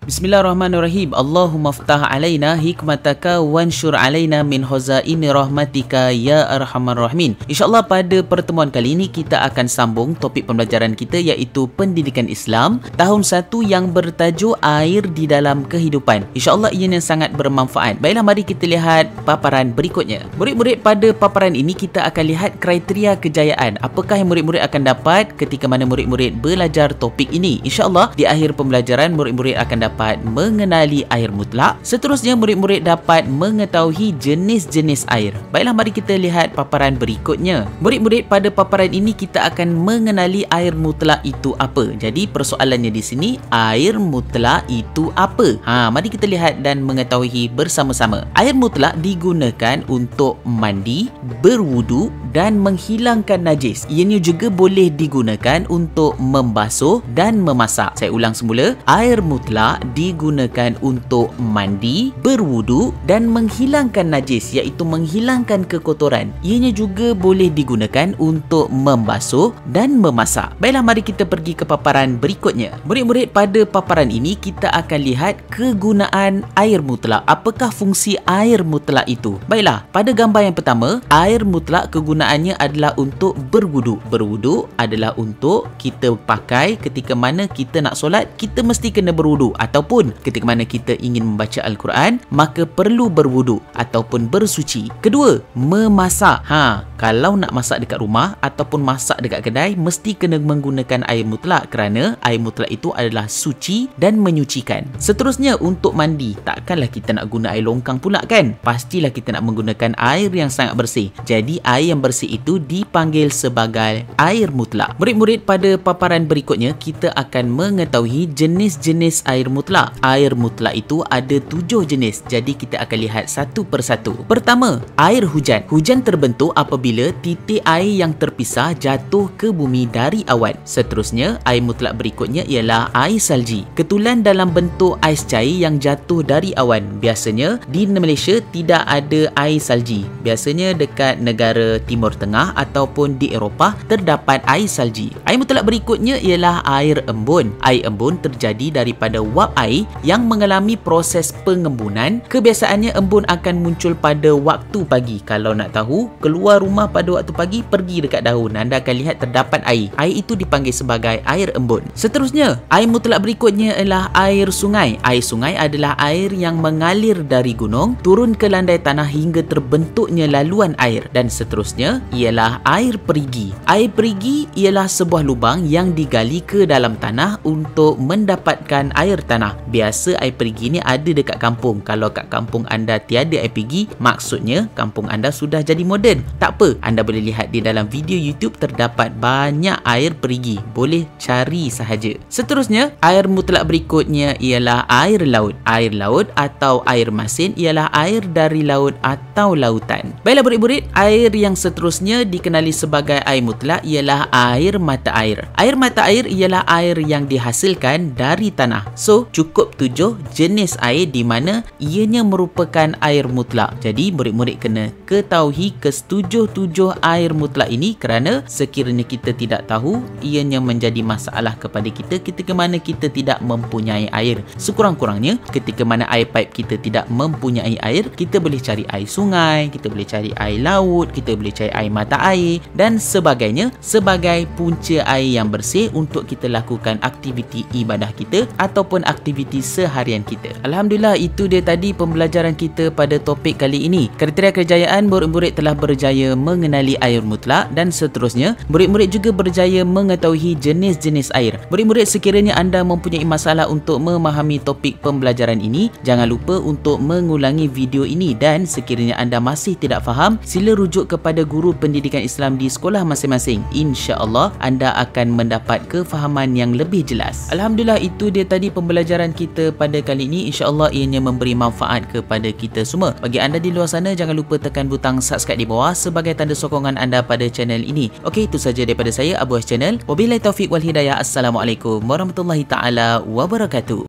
Bismillahirrahmanirrahim. Allahumma ftah alaina hikmataka wanshur alaina min khazaini rahmatika ya arhamar rahimin. InsyaAllah pada pertemuan kali ini kita akan sambung topik pembelajaran kita iaitu pendidikan Islam tahun 1 yang bertajuk air di dalam kehidupan. InsyaAllah ianya sangat bermanfaat. Baiklah, mari kita lihat paparan berikutnya. Murid-murid, pada paparan ini kita akan lihat kriteria kejayaan. Apakah yang murid-murid akan dapat ketika mana murid-murid belajar topik ini. InsyaAllah di akhir pembelajaran murid-murid akan dapat mengenali air mutlak. Seterusnya murid-murid dapat mengetahui jenis-jenis air. Baiklah, mari kita lihat paparan berikutnya. Murid-murid, pada paparan ini kita akan mengenali air mutlak itu apa. Jadi persoalannya di sini, air mutlak itu apa? Mari kita lihat dan mengetahui bersama-sama. Air mutlak digunakan untuk mandi, berwudu dan menghilangkan najis. Ianya juga boleh digunakan untuk membasuh dan memasak. Saya ulang semula. Air mutlak digunakan untuk mandi, berwudu dan menghilangkan najis, iaitu menghilangkan kekotoran. Ianya juga boleh digunakan untuk membasuh dan memasak. Baiklah, mari kita pergi ke paparan berikutnya. Murid-murid, pada paparan ini kita akan lihat kegunaan air mutlak. Apakah fungsi air mutlak itu? Baiklah, pada gambar yang pertama, air mutlak kegunaannya adalah untuk berwudu. Berwudu adalah untuk kita pakai ketika mana kita nak solat, kita mesti kena berwudu. Ataupun ketika mana kita ingin membaca Al-Quran, maka perlu berwudu ataupun bersuci. Kedua, memasak. Kalau nak masak dekat rumah ataupun masak dekat kedai, mesti kena menggunakan air mutlak kerana air mutlak itu adalah suci dan menyucikan. Seterusnya, untuk mandi, takkanlah kita nak guna air longkang pula kan? Pastilah kita nak menggunakan air yang sangat bersih. Jadi air yang bersih itu dipanggil sebagai air mutlak. Murid-murid, pada paparan berikutnya kita akan mengetahui jenis-jenis air mutlak. Air mutlak itu ada 7 jenis. Jadi kita akan lihat satu persatu. Pertama, air hujan. Hujan terbentuk apabila titik air yang terpisah jatuh ke bumi dari awan. Seterusnya, air mutlak berikutnya ialah air salji. Ketulan dalam bentuk ais cair yang jatuh dari awan. Biasanya di Malaysia tidak ada air salji. Biasanya dekat negara Timur Tengah ataupun di Eropah terdapat air salji. Air mutlak berikutnya ialah air embun. Air embun terjadi daripada wap air yang mengalami proses pengembunan. Kebiasaannya embun akan muncul pada waktu pagi. Kalau nak tahu, keluar rumah pada waktu pagi, pergi dekat daun, anda akan lihat terdapat air. Air itu dipanggil sebagai air embun. Seterusnya, air mutlak berikutnya ialah air sungai. Air sungai adalah air yang mengalir dari gunung turun ke landai tanah hingga terbentuknya laluan air. Dan seterusnya ialah air perigi. Air perigi ialah sebuah lubang yang digali ke dalam tanah untuk mendapatkan air tanah. Biasa air perigi ni ada dekat kampung. Kalau kat kampung anda tiada air perigi, maksudnya kampung anda sudah jadi moden. Tak apa, anda boleh lihat di dalam video YouTube terdapat banyak air perigi. Boleh cari sahaja. Seterusnya, air mutlak berikutnya ialah air laut. Air laut atau air masin ialah air dari laut atau lautan. Baiklah murid-murid, air yang seterusnya dikenali sebagai air mutlak ialah air mata air. Air mata air ialah air yang dihasilkan dari tanah. So, cukup 7 jenis air di mana ianya merupakan air mutlak. Jadi murid-murid kena ketahui kesetujuh-tujuh air mutlak ini kerana sekiranya kita tidak tahu, ianya menjadi masalah kepada kita ketika mana kita tidak mempunyai air. Sekurang-kurangnya ketika mana air pipe kita tidak mempunyai air, kita boleh cari air sungai, kita boleh cari air laut, kita boleh cari air mata air dan sebagainya sebagai punca air yang bersih untuk kita lakukan aktiviti ibadah kita ataupun aktiviti seharian kita. Alhamdulillah, itu dia tadi pembelajaran kita pada topik kali ini. Kriteria kejayaan, murid-murid telah berjaya mengenali air mutlak dan seterusnya murid-murid juga berjaya mengetahui jenis-jenis air. Murid-murid, sekiranya anda mempunyai masalah untuk memahami topik pembelajaran ini, jangan lupa untuk mengulangi video ini dan sekiranya anda masih tidak faham, sila rujuk kepada guru pendidikan Islam di sekolah masing-masing. Insya-Allah anda akan mendapat kefahaman yang lebih jelas. Alhamdulillah, itu dia tadi pembelajaran kita pada kali ini. Insya-Allah ianya memberi manfaat kepada kita semua. Bagi anda di luar sana, jangan lupa tekan butang subscribe di bawah sebagai tanda sokongan anda pada channel ini. Okey, itu saja daripada saya, Abu Has Channel. Wabillahi taufiq wal hidayah. Assalamualaikum warahmatullahi taala wabarakatuh.